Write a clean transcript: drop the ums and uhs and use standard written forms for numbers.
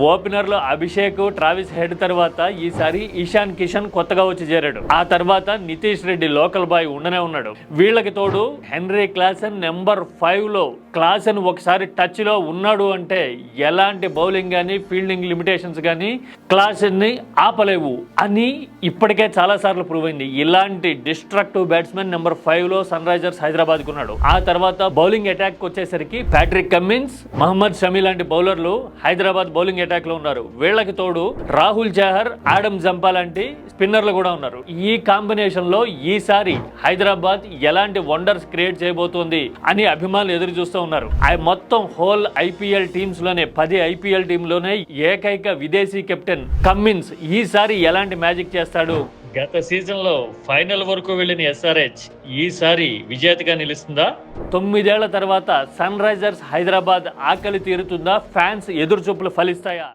ఓపెనర్లో Abhishek, Travis head తర్వాత ఈసారి ఇషాన్ కిషన్ కొత్తగా వచ్చి చేరాడు. ఆ తర్వాత నితీష్ రెడ్డి లోకల్ బాయ్ ఉండనే ఉన్నాడు. వీళ్ళకి తోడు హెన్రీ క్లాసెన్ నెంబర్ 5 లో క్లాసెన్ ఒకసారి టచ్ లో ఉన్నాడు అంటే ఎలాంటి బౌలింగ్ గానీ ఫీల్డింగ్ లిమిటేషన్స్ గానీ క్లాసెన్ ని ఆపలేవు అని ఇప్పటికే చాలా సార్లు ప్రూవ్ అయింది. ఇలాంటి డిస్ట్రక్టివ్ బ్యాట్స్మెన్ నెంబర్ 5 లో సన్ రైజర్స్ హైదరాబాద్ కు ఉన్నాడు. ఆ తర్వాత బౌలింగ్ అటాక్ వచ్చేసరికి ప్యాట్రిక్ కమిన్స్, మహమ్మద్ షమి లాంటి బౌలర్లు హైదరాబాద్ బౌలింగ్ అటాక్ లో ఉన్నారు. వీళ్ళకి తోడు రాహుల్ చహర్, ఆడమ్ జంపా లాంటి స్పిన్నర్లు కూడా ఉన్నారు. ఈ కాంబినేషన్ లో ఈసారి హైదరాబాద్ ఎలాంటి వండర్స్ క్రియేట్ చేయబోతోంది అని అభిమానులు ఎదురు చూస్తూ ఉన్నారు. మొత్తం హోల్ ఐపీఎల్ టీమ్స్ లోనే 10 ఐపీఎల్ టీమ్ లోనే ఏకైక విదేశీ కెప్టెన్ కమ్మిన్స్ ఈసారి ఎలాంటి మ్యాజిక్ చేస్తాడు? గత సీజన్ లో ఫైనల్ వరకు వెళ్లిన ఎస్ఆర్హెచ్ ఈసారి విజేతగా నిలుస్తుందా? 9 ఏళ్ల తర్వాత సన్ రైజర్స్ హైదరాబాద్ ఆకలి తీరుతుందా? ఫ్యాన్స్ ఎదురు చూపులు ఫలిస్తాయా?